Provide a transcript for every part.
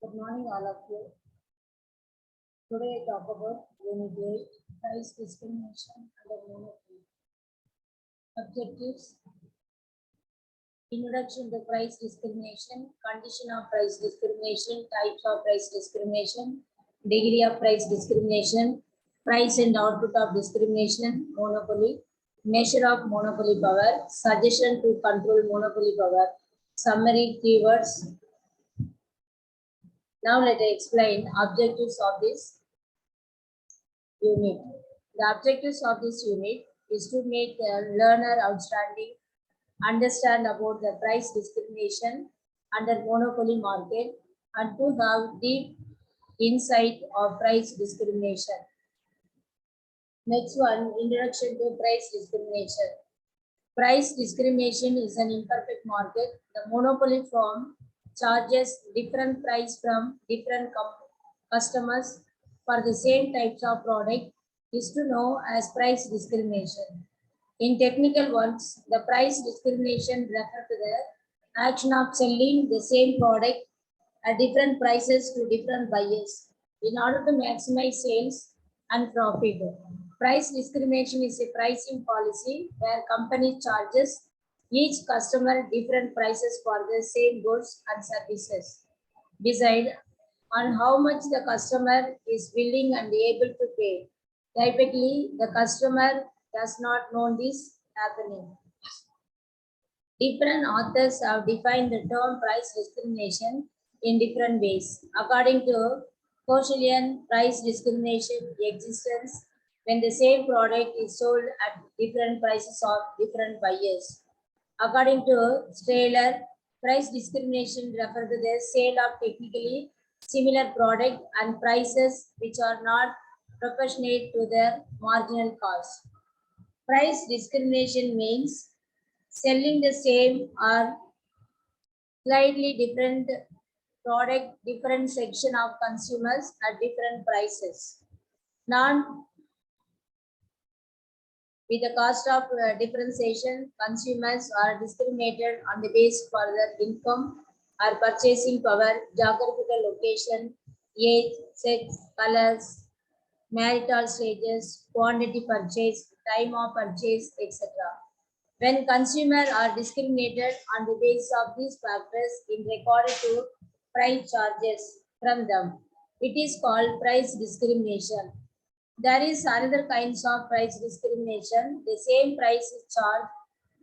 Good morning, all of you. Today I talk about Unit 8, Price Discrimination under Monopoly. Objectives: Introduction to price discrimination, condition of price discrimination, types of price discrimination, degree of price discrimination, price and output of discrimination, monopoly, measure of monopoly power, suggestion to control monopoly power, summary keywords. Now let us explain objectives of this unit. The objectives of this unit is to make the learner outstanding, understand about the price discrimination under monopoly market, and to have deep insight of price discrimination. Next one, introduction to price discrimination. Price discrimination is an imperfect market. The monopoly firm charges different price from different customers for the same types of product is to know as price discrimination. In technical words, the price discrimination refers to the action of selling the same product at different prices to different buyers in order to maximize sales and profit. Price discrimination is a pricing policy where company charges each customer different prices for the same goods and services. Decide on how much the customer is willing and able to pay. Typically, the customer does not know this happening. Different authors have defined the term price discrimination in different ways. According to Koshalian, price discrimination exists when the same product is sold at different prices of different buyers. According to Strehler, price discrimination refers to the sale of technically similar product and prices which are not proportionate to their marginal cost. Price discrimination means selling the same or slightly different product, different section of consumers at different prices. With the cost of differentiation, consumers are discriminated on the basis for their income or purchasing power, geographical location, age, sex, colors, marital stages, quantity purchased, time of purchase, etc. When consumers are discriminated on the basis of these factors in regard to price charges from them, it is called price discrimination. There is another kinds of price discrimination. The same price is charged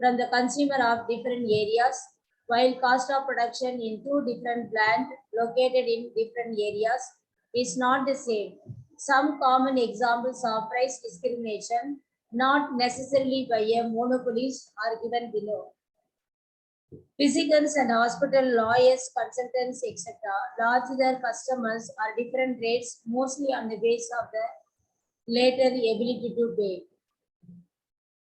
from the consumer of different areas, while cost of production in two different plants located in different areas is not the same. Some common examples of price discrimination, not necessarily by a monopolist, are given below. Physicians and hospital lawyers, consultants, etc. charge their customers are different rates, mostly on the basis of the later ability to pay.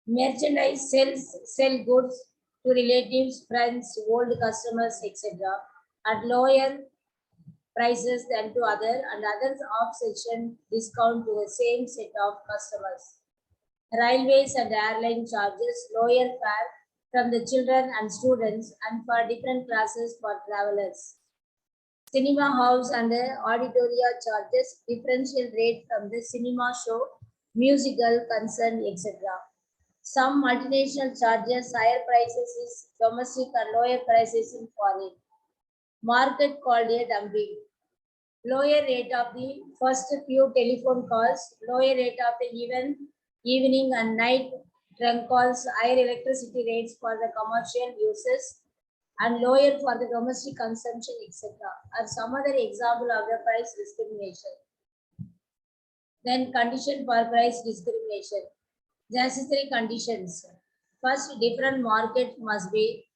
Merchandise sell goods to relatives, friends, old customers, etc. at lower prices than to other and others off-section discount to the same set of customers. Railways and airline charges lower fare from the children and students and for different classes for travelers. Cinema house and the auditoria charges differential rate from the cinema show, musical, concert, etc. Some multinational charges higher prices in domestic and lower prices in foreign. Market called a dumping. Lower rate of the first few telephone calls, lower rate of the evening and night trunk calls, higher electricity rates for the commercial uses, and lower for the domestic consumption, etc. are some other example of the price discrimination. Then condition for price discrimination. Necessary conditions. First, different market must be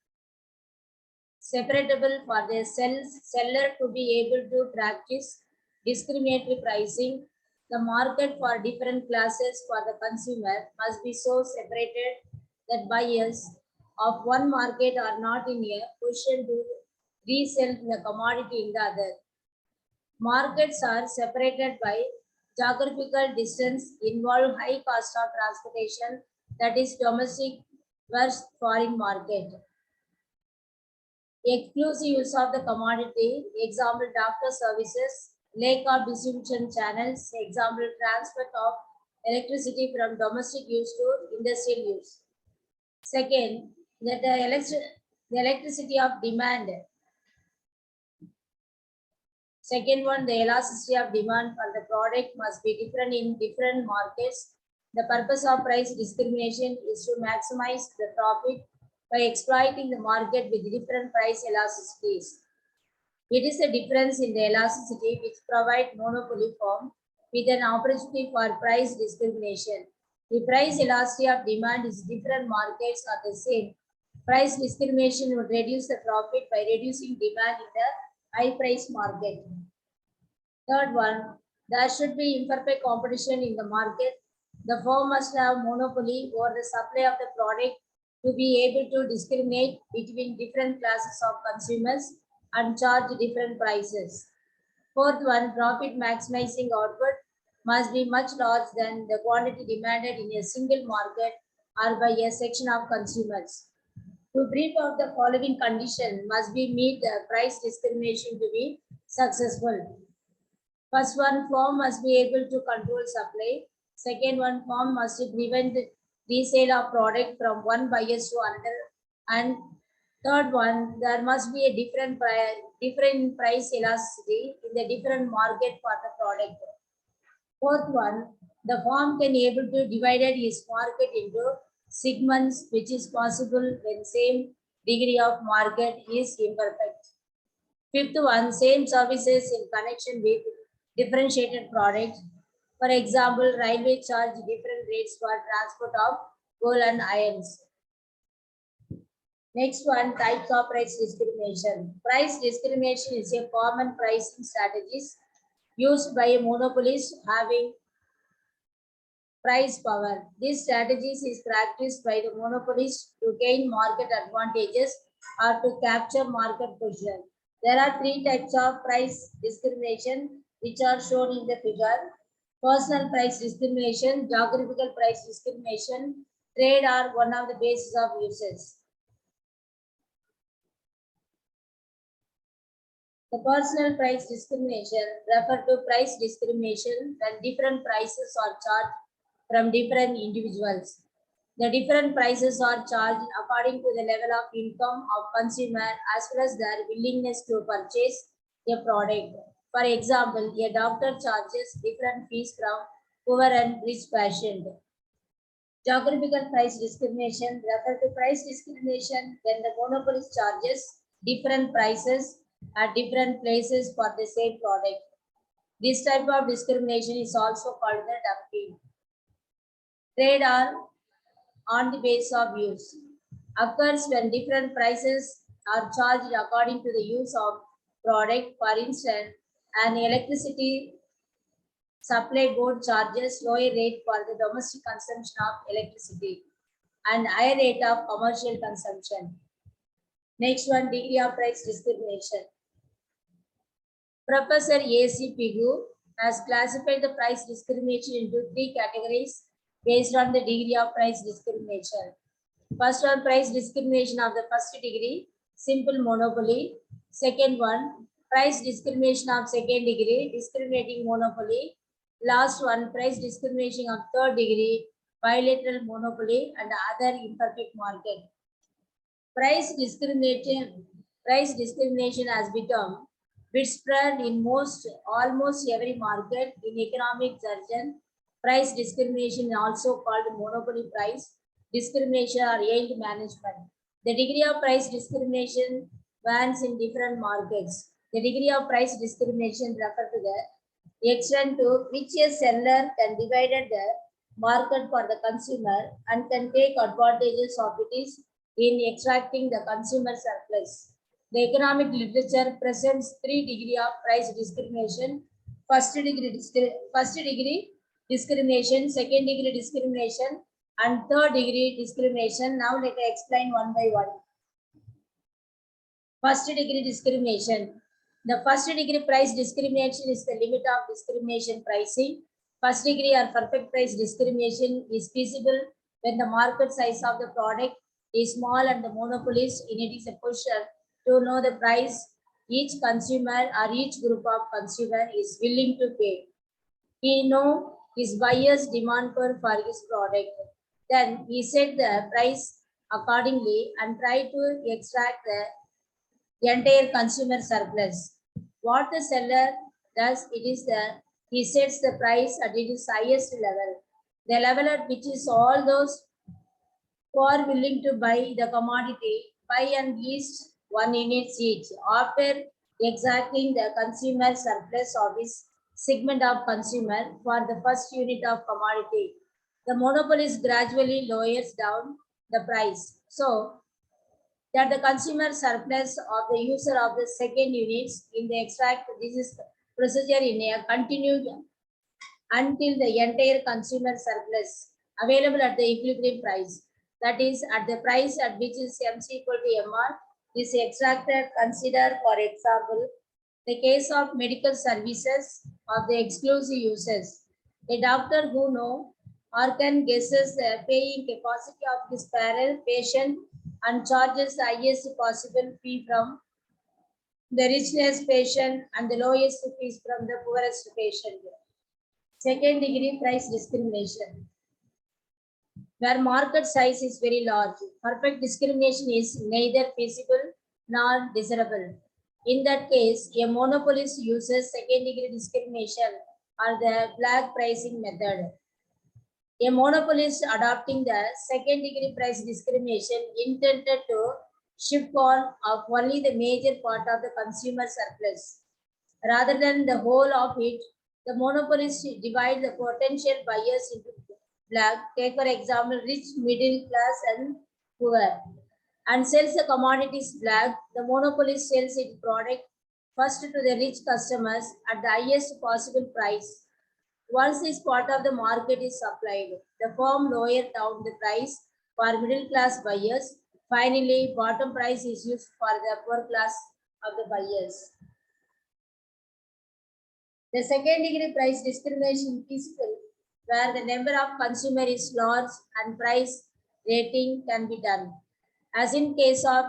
separatable for the seller to be able to practice discriminatory pricing. The market for different classes for the consumer must be so separated that buyers of one market are not in a position to resell the commodity in the other. Markets are separated by geographical distance, involve high cost of transportation, that is domestic versus foreign market. exclusive use of the commodity, example doctor services, lack of distribution channels, example transfer of electricity from domestic use to industrial use. Second, that the electricity of demand. Second one, the elasticity of demand for the product must be different in different markets. The purpose of price discrimination is to maximize the profit by exploiting the market with different price elasticities. It is the difference in the elasticity which provide monopoly form with an opportunity for price discrimination. The price elasticity of demand is different markets are the same. Price discrimination would reduce the profit by reducing demand in the high price market. Third one, there should be imperfect competition in the market. The firm must have monopoly over the supply of the product to be able to discriminate between different classes of consumers and charge different prices. Fourth one, profit maximizing output must be much larger than the quantity demanded in a single market or by a section of consumers. To brief out the following condition must be meet the price discrimination to be successful. First one, firm must be able to control supply. Second one, firm must prevent the resale of product from one buyer to another. And third one, there must be a different price elasticity in the different market for the product. Fourth one, the firm can able to divide its market into segments, which is possible when same degree of market is imperfect. Fifth one, same services in connection with differentiated products. For example, railway charge different rates for transport of coal and irons. Next one, types of price discrimination. Price discrimination is a common pricing strategies used by monopolists having price power. These strategies is practiced by the monopolists to gain market advantages or to capture market position. There are three types of price discrimination which are shown in the figure. Personal price discrimination, geographical price discrimination, trade are one of the bases of uses. The personal price discrimination refer to price discrimination when different prices are charged from different individuals. The different prices are charged according to the level of income of consumer as well as their willingness to purchase a product. For example, a doctor charges different fees from poor and rich patient. Geographical price discrimination refer to price discrimination when the monopolist charges different prices at different places for the same product. This type of discrimination is also called the dumping. Trade are on the basis of use. Occurs when different prices are charged according to the use of product. For instance, an electricity supply board charges lower rate for the domestic consumption of electricity and higher rate of commercial consumption. Next one, degree of price discrimination. Professor A.C. Pigu has classified the price discrimination into three categories based on the degree of price discrimination. First one, price discrimination of the first degree, simple monopoly. Second one, price discrimination of second degree, discriminating monopoly. Last one, price discrimination of third degree, bilateral monopoly and other imperfect market. Price discrimination has become widespread in almost every market. In economic jargon, price discrimination is also called monopoly price discrimination or yield management. The degree of price discrimination varies in different markets. The degree of price discrimination refers to the extent to which a seller can divide the market for the consumer and can take advantages of it in extracting the consumer surplus. The economic literature presents three degrees of price discrimination. First degree discrimination, second degree discrimination, and third degree discrimination. Now let us explain one by one. First degree discrimination. The first degree price discrimination is the limit of discrimination pricing. First degree or perfect price discrimination is feasible when the market size of the product is small and the monopolist in it is a position to know the price each consumer or each group of consumer is willing to pay. He know his buyer's demand for his product. Then he set the price accordingly and try to extract the entire consumer surplus. What the seller does, it is he sets the price at its highest level, the level at which is all those who are willing to buy the commodity buy at least 1 unit each. After exacting the consumer surplus of this segment of consumer for the first unit of commodity, the monopolist gradually lowers down the price so that the consumer surplus of the user of the second units in the extract. This is procedure in a continued until the entire consumer surplus available at the equilibrium price, that is at the price at which is MC equal to MR, is extracted. Consider, for example, the case of medical services of the exclusive users. A doctor who know or can guesses the paying capacity of his patient and charges the highest possible fee from the richest patient and the lowest fees from the poorest patient. Second degree price discrimination, where market size is very large. Perfect discrimination is neither feasible nor desirable. In that case, a monopolist uses second degree discrimination or the black pricing method. A monopolist adopting the second degree price discrimination intended to shift on of only the major part of the consumer surplus rather than the whole of it. The monopolist divide the potential buyers into black, take for example rich, middle class and poor, and sells the commodities black. The monopolist sells its product first to the rich customers at the highest possible price. Once this part of the market is supplied, the firm lowers down the price for middle class buyers. Finally, bottom price is used for the poor class of the buyers. The second degree price discrimination is feasible where the number of consumer is large and price rating can be done. As in case of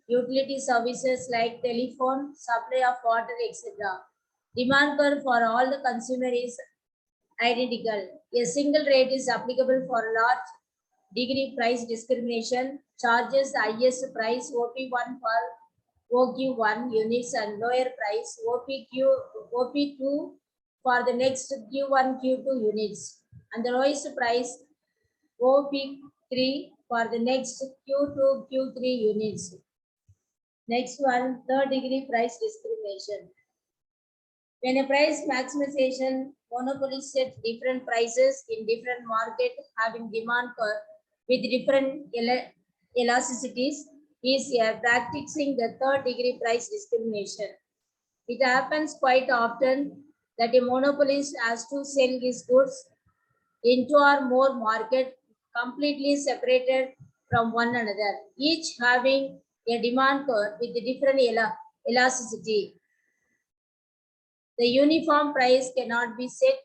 utility services like telephone, supply of water, etc. Demand curve for all the consumer is identical. A single rate is applicable for large degree price discrimination, charges the highest price OP1 for OQ1 units and lower price OP2 for the next Q1, Q2 units, and the lowest price OP3 for the next Q2, Q3 units. Next one, third degree price discrimination. When a price maximization monopoly sets different prices in different market having demand curve with different elasticities, is practicing the third degree price discrimination. It happens quite often that a monopolist has to sell his goods into or more market completely separated from one another, each having a demand curve with different elasticity. The uniform price cannot be set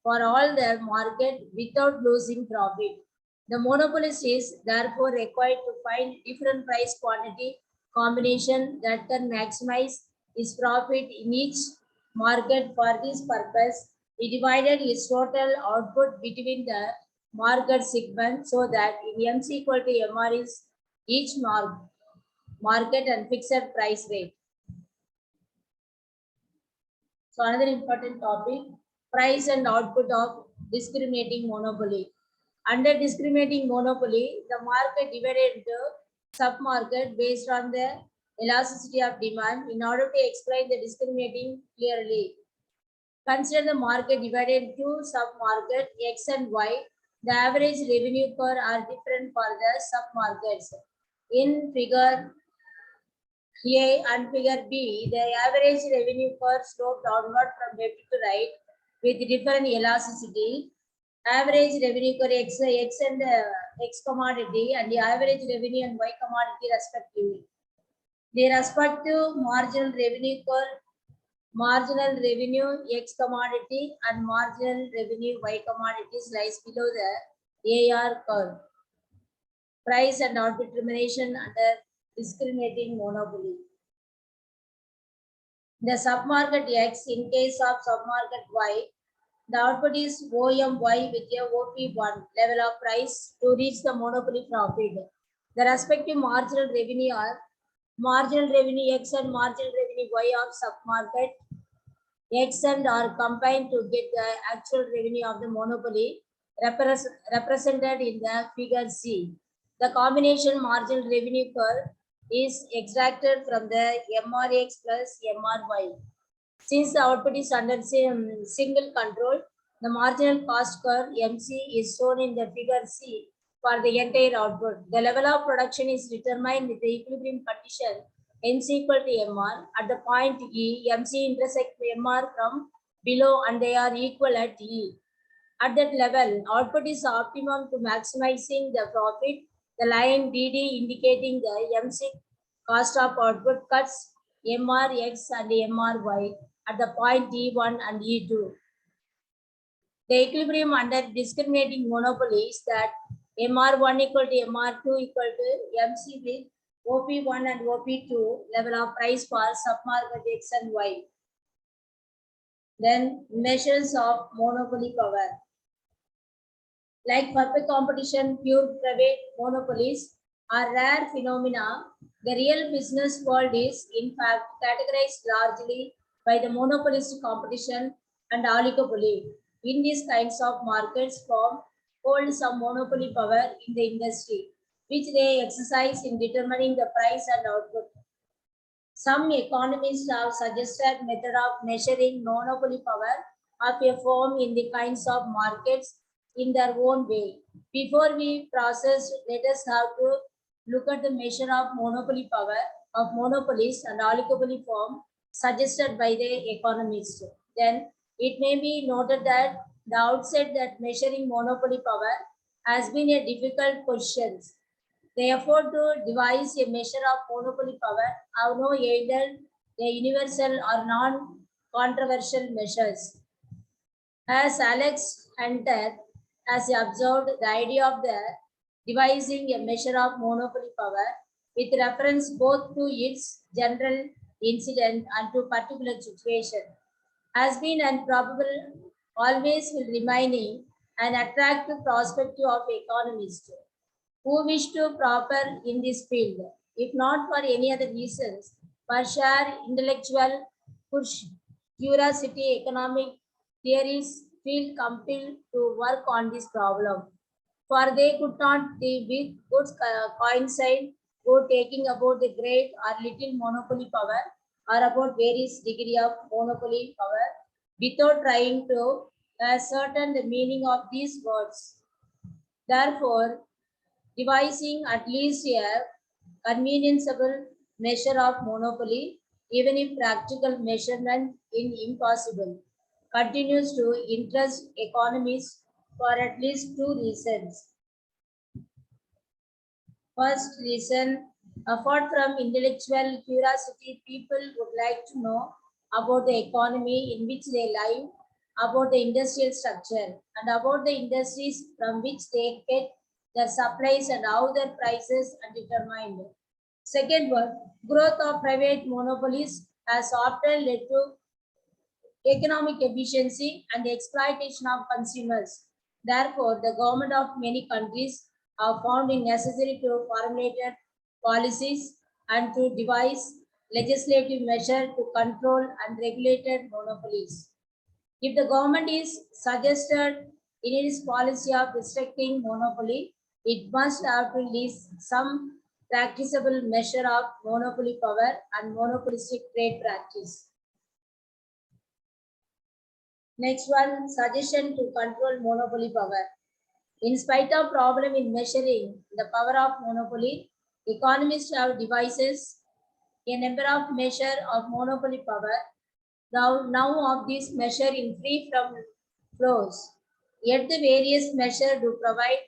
for all the market without losing profit. The monopolist is therefore required to find different price quantity combination that can maximize his profit in each market. For this purpose, he divided his total output between the market segments so that in MC equal to MR is each market and fixed price rate. So another important topic, price and output of discriminating monopoly. Under discriminating monopoly, the market divided into sub-market based on the elasticity of demand. In order to explain the discriminating clearly, consider the market divided into sub-market X and Y. The average revenue per are different for the sub-markets. In figure A and figure B, the average revenue per slope downward from left to right with different elasticity. Average revenue per X and X commodity and the average revenue and Y commodity respectively. The respective marginal revenue X commodity and marginal revenue Y commodities lies below the AR curve. Price and output determination under discriminating monopoly. the submarket X in case of submarket Y. The output is OMY with a OP1 level of price to reach the monopoly profit. The respective marginal revenue are marginal revenue X and marginal revenue Y of submarket X and are combined to get the actual revenue of the monopoly represented in the figure C. The combination marginal revenue curve is extracted from the MRX plus MRY. Since the output is under single control, the marginal cost curve MC is shown in the figure C for the entire output. The level of production is determined with the equilibrium condition MC equal to MR. At the point E, MC intersect MR from below and they are equal at E. At that level, output is optimum to maximizing the profit. The line DD indicating the MC cost of output cuts MRX and MRY at the point E1 and E2. The equilibrium under discriminating monopoly is that MR1 equal to MR2 equal to MC with OP1 and OP2 level of price for submarket X and Y. Then measures of monopoly power. Like perfect competition, pure private monopolies are rare phenomena. The real business world is, in fact, categorized largely by the monopolist competition and oligopoly. In these kinds of markets, firms hold some monopoly power in the industry, which they exercise in determining the price and output. Some economists have suggested method of measuring monopoly power of a firm in the kinds of markets in their own way. Before we process, let us have to look at the measure of monopoly power of monopolist and oligopoly firm suggested by the economists. Then it may be noted that the outset that measuring monopoly power has been a difficult question. The effort to devise a measure of monopoly power have no either a universal or non-controversial measures. As Alex Hunter has observed, the idea of the devising a measure of monopoly power with reference both to its general incident and to particular situation has been and probable always will remaining an attractive perspective of economists who wish to proper in this field, if not for any other reasons, for sheer intellectual push, curiosity, economic theories feel compelled to work on this problem. For they could not be with good coincide, go taking about the great or little monopoly power or about various degree of monopoly power without trying to ascertain the meaning of these words. Therefore, devising at least a convenienceable measure of monopoly, even if practical measurement is impossible, continues to interest economists for at least two reasons. First reason, apart from intellectual curiosity, people would like to know about the economy in which they live, about the industrial structure, and about the industries from which they get their supplies and how their prices are determined. Second one, growth of private monopolies has often led to economic efficiency and the exploitation of consumers. Therefore, the government of many countries have found it necessary to formulate policies and to devise legislative measures to control and regulate monopolies. If the government is suggested in its policy of restricting monopoly, it must have to list some practicable measure of monopoly power and monopolistic trade practice. Next one, suggestion to control monopoly power. In spite of problem in measuring the power of monopoly, economists have devices a number of measure of monopoly power. Now of this measure in free from flows. Yet the various measures do provide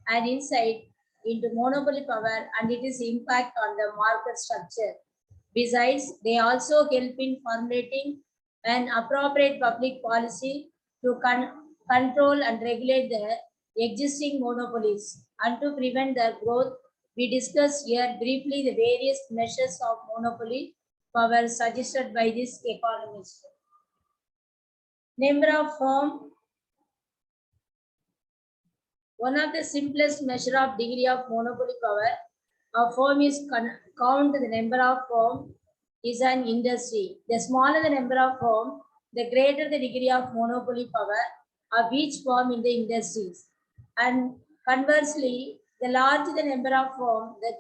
an insight into monopoly power and its impact on the market structure. Besides, they also help in formulating an appropriate public policy to control and regulate the existing monopolies and to prevent their growth. We discussed here briefly the various measures of monopoly power suggested by this economist. Number of firm. One of the simplest measure of degree of monopoly power of firm is count the number of firm is an industry. The smaller the number of firm, the greater the degree of monopoly power of each firm in the industries. And conversely, the larger the number of firm, the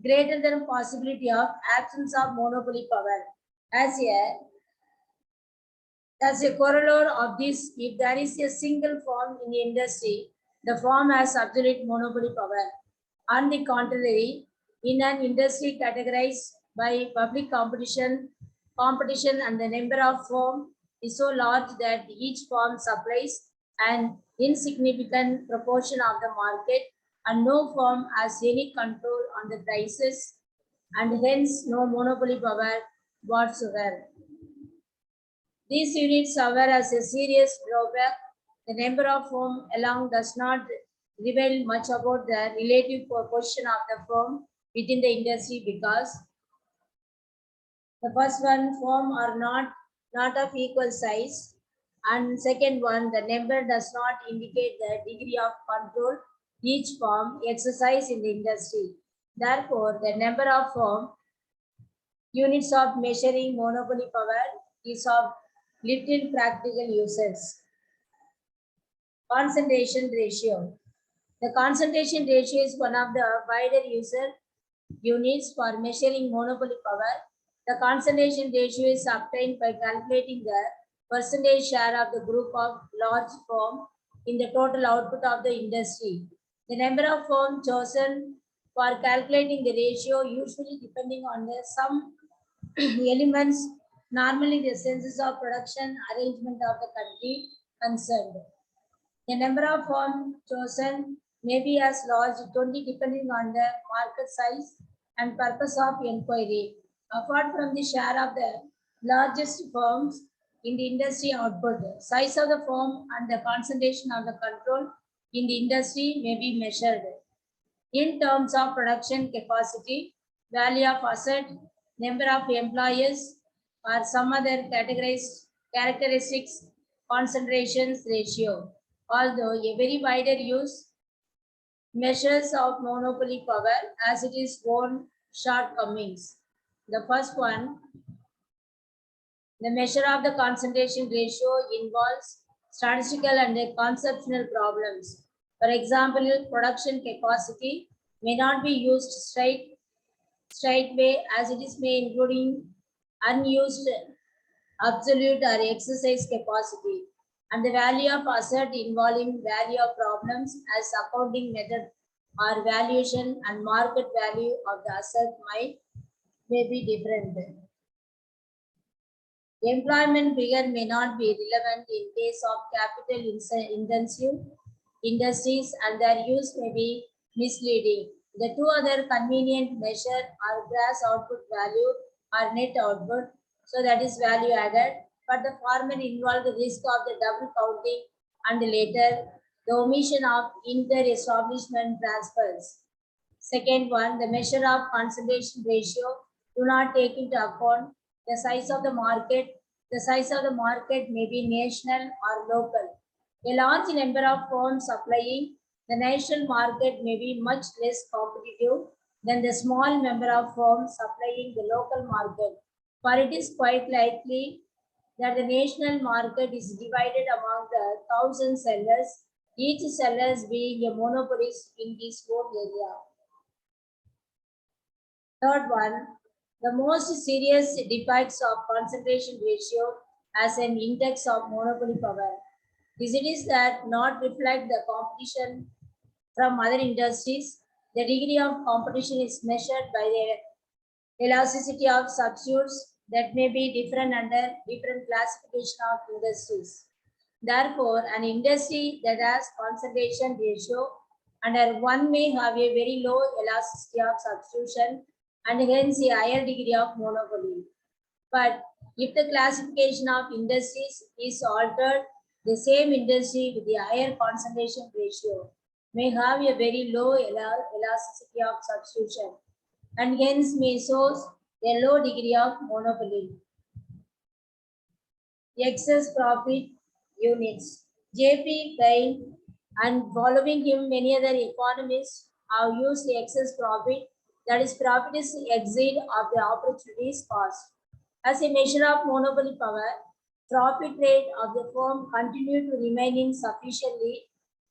greater the possibility of absence of monopoly power. As a corollary of this, if there is a single firm in the industry, the firm has absolute monopoly power. On the contrary, in an industry categorized by public competition and the number of firms is so large that each firm supplies an insignificant proportion of the market and no firm has any control on the prices and hence no monopoly power whatsoever. These units serve as a serious drawback. The number of firms alone does not reveal much about the relative position of the firm within the industry because the first one firm are not of equal size, and second one the number does not indicate the degree of control each firm exercise in the industry. Therefore, the number of firm units of measuring monopoly power is of little practical uses. Concentration ratio. The concentration ratio is one of the wider user units for measuring monopoly power. The concentration ratio is obtained by calculating the percentage share of the group of large firms in the total output of the industry. The number of firms chosen for calculating the ratio usually depending on the some elements, normally the census of production arrangement of the country concerned. The number of firms chosen may be as large 20 depending on the market size and purpose of inquiry. Apart from the share of the largest firms in the industry output, size of the firm and the concentration of the control in the industry may be measured. In terms of production capacity, value of asset, number of employees, or some other characteristics, concentrations ratio. Although a very wider use measures of monopoly power as it is own shortcomings. The first one, the measure of the concentration ratio involves statistical and conceptual problems. For example, production capacity may not be used straightway as it is may including unused absolute or exercise capacity, and the value of asset involving value of problems as accounting method or valuation and market value of the asset may be different. Employment figure may not be relevant in case of capital intensive industries and their use may be misleading. The two other convenient measure are gross output value or net output, so that is value added, but the former involve the risk of the double counting and later the omission of inter-establishment transfers. Second one, the measure of concentration ratio do not take into account the size of the market. The size of the market may be national or local. A large number of firms supplying the national market may be much less competitive than the small number of firms supplying the local market. For it is quite likely that the national market is divided among the 1,000 sellers, each seller being a monopolist in his own area. Third one, the most serious defects of concentration ratio as an index of monopoly power is it is that not reflect the competition from other industries. The degree of competition is measured by the elasticity of substitutes that may be different under different classification of industries. Therefore, an industry that has concentration ratio under one may have a very low elasticity of substitution and hence a higher degree of monopoly. But if the classification of industries is altered, the same industry with a higher concentration ratio may have a very low elasticity of substitution and hence may show a low degree of monopoly. Excess profit units. J.P. Gain and following him, many other economists have used excess profit, that is, profit is exceed of the opportunities cost. As a measure of monopoly power, profit rate of the firm continue to remain in sufficiently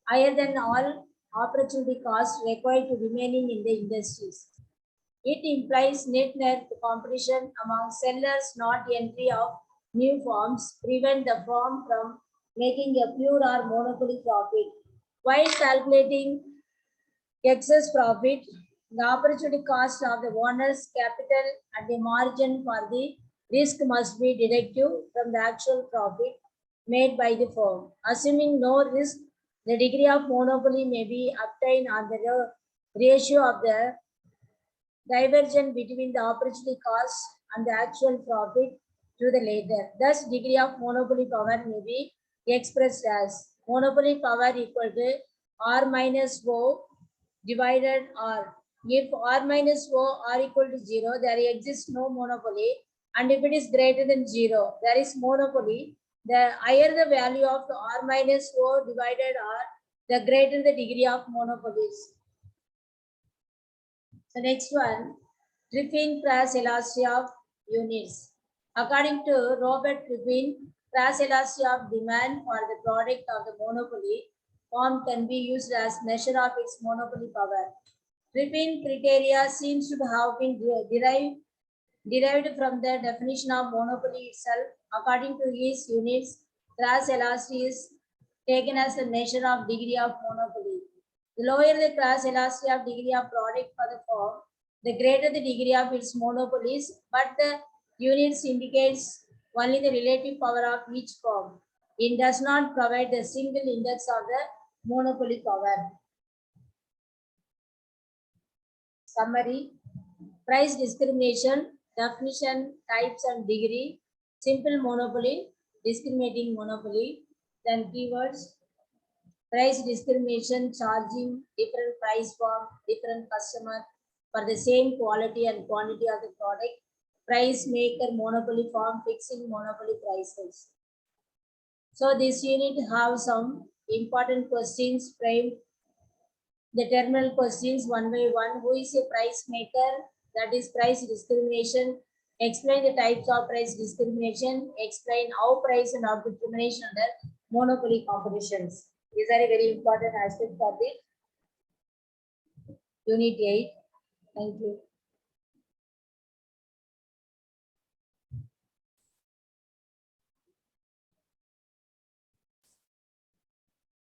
higher than all opportunity costs required to remaining in the industries. It implies net competition among sellers, not entry of new firms, prevent the firm from making a pure or monopoly profit. While calculating excess profit, the opportunity cost of the owner's capital and the margin for the risk must be deducted from the actual profit made by the firm. Assuming no risk, the degree of monopoly may be obtained on the ratio of the divergence between the opportunity cost and the actual profit to the later. Thus, degree of monopoly power may be expressed as monopoly power equal to R minus O divided R. If R minus O are equal to 0, there exists no monopoly, and if it is greater than 0, there is monopoly. The higher the value of R minus O divided R, the greater the degree of monopolies. So next one, Triffin crash elasticity of units. According to Robert Triffin, crash elasticity of demand for the product of the monopoly firm can be used as measure of its monopoly power. Triffin criteria seems to have been derived from the definition of monopoly itself. According to his units, crash elasticity is taken as a measure of degree of monopoly. The lower the crash elasticity of degree of product for the firm, the greater the degree of its monopolies, but the units indicates only the relative power of each firm. It does not provide the single index of the monopoly power. Summary: price discrimination, definition, types and degree, simple monopoly, discriminating monopoly, then keywords, price discrimination, charging different price for different customer for the same quality and quantity of the product, price maker monopoly firm fixing monopoly prices. So this unit have some important questions framed, the terminal questions one by one. Who is a price maker? That is price discrimination. Explain the types of price discrimination. Explain how price and how discrimination under monopoly competitions. These are a very important aspect for the Unit 8. Thank you.